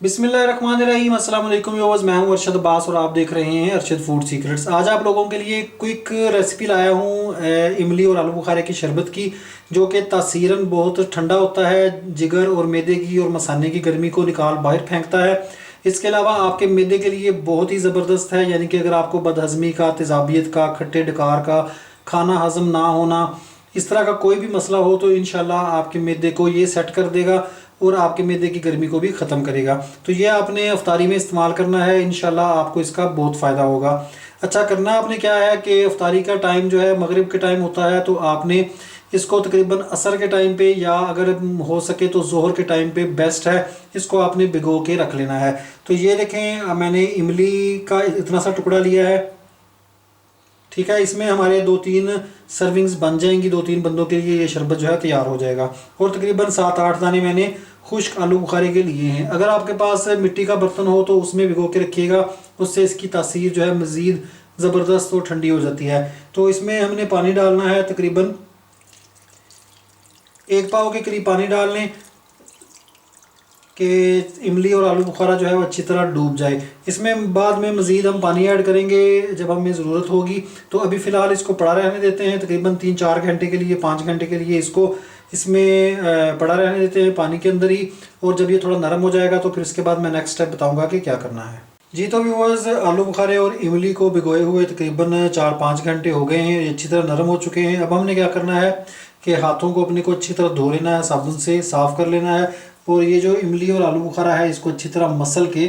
बिस्मिल्लाहिर्रहमानिर्रहीम। अस्सलाम वालेकुम व्यूअर्स, मैं हूं अरशद अब्बास और आप देख रहे हैं अरशद फूड सीक्रेट्स। आज आप लोगों के लिए क्विक रेसिपी लाया हूं इमली और आलू बुखारे की शरबत की, जो कि तासीरन बहुत ठंडा होता है, जिगर और मैदे की और मसाने की गर्मी को निकाल बाहर फेंकता है। इसके अलावा आपके मैदे के लिए बहुत ही ज़बरदस्त है, यानी कि अगर आपको बदहज़मी का, तेज़ाबियत का, खट्टे डकार का, खाना हज़म ना होना, इस तरह का कोई भी मसला हो तो इंशाल्लाह आपके मैदे को ये सेट कर देगा और आपके मैदे की गर्मी को भी ख़त्म करेगा। तो ये आपने अफ्तारी में इस्तेमाल करना है, इंशाल्लाह आपको इसका बहुत फ़ायदा होगा। अच्छा, करना आपने क्या है कि अफ्तारी का टाइम जो है मगरिब के टाइम होता है, तो आपने इसको तकरीबन असर के टाइम पे या अगर हो सके तो जोहर के टाइम पे बेस्ट है, इसको आपने भिगो के रख लेना है। तो ये देखें, मैंने इमली का इतना सा टुकड़ा लिया है, ठीक है। इसमें हमारे 2-3 सर्विंग्स बन जाएंगी, 2-3 बंदों के लिए ये शरबत जो है तैयार हो जाएगा। और तकरीबन 7-8 दाने मैंने खुश्क आलू बुखारे के लिए हैं। अगर आपके पास मिट्टी का बर्तन हो तो उसमें भिगो के रखिएगा, उससे इसकी तासीर जो है मज़ीद ज़बरदस्त और ठंडी हो जाती है। तो इसमें हमने पानी डालना है, तकरीबन 1 पाव के करीब पानी डाल लें कि इमली और आलू बुखारा जो है वो अच्छी तरह डूब जाए। इसमें बाद में मज़ीद हम पानी ऐड करेंगे जब हमें ज़रूरत होगी। तो अभी फ़िलहाल इसको पड़ा रहने देते हैं, तकरीबन 3-4 घंटे के लिए, 5 घंटे के लिए इसको इसमें पड़ा रहने देते हैं पानी के अंदर ही। और जब ये थोड़ा नरम हो जाएगा तो फिर इसके बाद मैं नेक्स्ट स्टेप बताऊँगा कि क्या करना है। जी, तो व्यूअर्स, आलू बुखारे और इमली को भिगोए हुए तकरीबन 4-5 घंटे हो गए हैं, ये अच्छी तरह नरम हो चुके हैं। अब हमने क्या करना है कि हाथों को अपने को अच्छी तरह धो लेना है, साबुन से साफ़ कर लेना है। और ये जो इमली और आलू बुखारा है इसको अच्छी तरह मसल के,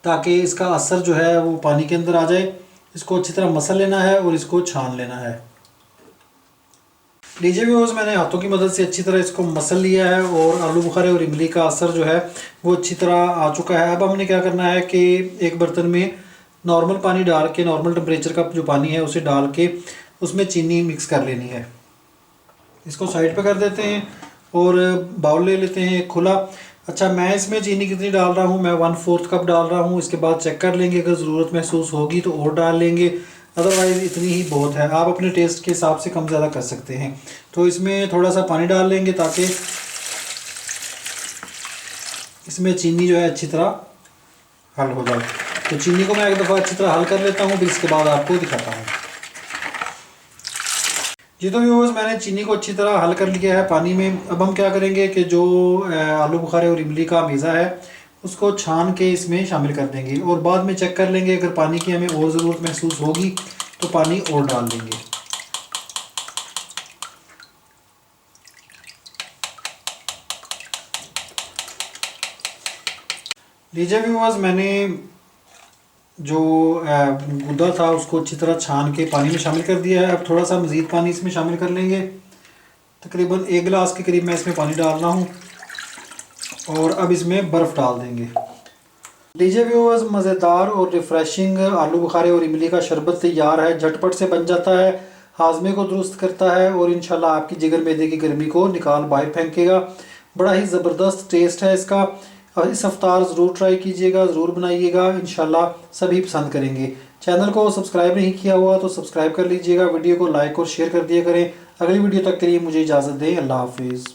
ताकि इसका असर जो है वो पानी के अंदर आ जाए, इसको अच्छी तरह मसल लेना है और इसको छान लेना है। लीजिए व्यूअर्स, मैंने हाथों की मदद से अच्छी तरह इसको मसल लिया है और आलू बुखारे और इमली का असर जो है वो अच्छी तरह आ चुका है। अब हमने क्या करना है कि एक बर्तन में नॉर्मल पानी डाल के, नॉर्मल टेम्परेचर का जो पानी है उसे डाल के उसमें चीनी मिक्स कर लेनी है। इसको साइड पे कर देते हैं और बाउल ले लेते हैं एक खुला। अच्छा, मैं इसमें चीनी कितनी डाल रहा हूँ, मैं 1/4 कप डाल रहा हूँ। इसके बाद चेक कर लेंगे, अगर ज़रूरत महसूस होगी तो और डाल लेंगे, अदरवाइज़ इतनी ही बहुत है। आप अपने टेस्ट के हिसाब से कम ज़्यादा कर सकते हैं। तो इसमें थोड़ा सा पानी डाल लेंगे ताकि इसमें चीनी जो है अच्छी तरह हल हो जाए। तो चीनी को मैं एक दफ़ा अच्छी तरह हल कर लेता हूँ, फिर इसके बाद आपको दिखाता हूँ। जी, तो व्यूअर्स, मैंने चीनी को अच्छी तरह हल कर लिया है पानी में। अब हम क्या करेंगे कि जो आलू बुखारे और इमली का मेज़ा है उसको छान के इसमें शामिल कर देंगे और बाद में चेक कर लेंगे, अगर पानी की हमें और ज़रूरत महसूस होगी तो पानी और डाल देंगे। लीजिए व्यूअर्स, मैंने जो गुदा था उसको अच्छी तरह छान के पानी में शामिल कर दिया है। अब थोड़ा सा मज़ीद पानी इसमें शामिल कर लेंगे, तकरीबन 1 गिलास के करीब मैं इसमें पानी डाल रहा हूँ और अब इसमें बर्फ़ डाल देंगे। लीजिए व्यूअर्स, मज़ेदार और रिफ़्रेशिंग आलू बुखारे और इमली का शरबत तैयार है। झटपट से बन जाता है, हाजमे को दुरुस्त करता है और इंशाल्लाह आपकी जिगर मैदे की गर्मी को निकाल बाहर फेंकेगा। बड़ा ही ज़बरदस्त टेस्ट है इसका। और इस अफ्तार ज़रूर ट्राई कीजिएगा, ज़रूर बनाइएगा, इंशाल्लाह सभी पसंद करेंगे। चैनल को सब्सक्राइब नहीं किया हुआ तो सब्सक्राइब कर लीजिएगा, वीडियो को लाइक और शेयर कर दिया करें। अगली वीडियो तक के लिए मुझे इजाज़त दें। अल्लाह हाफिज़।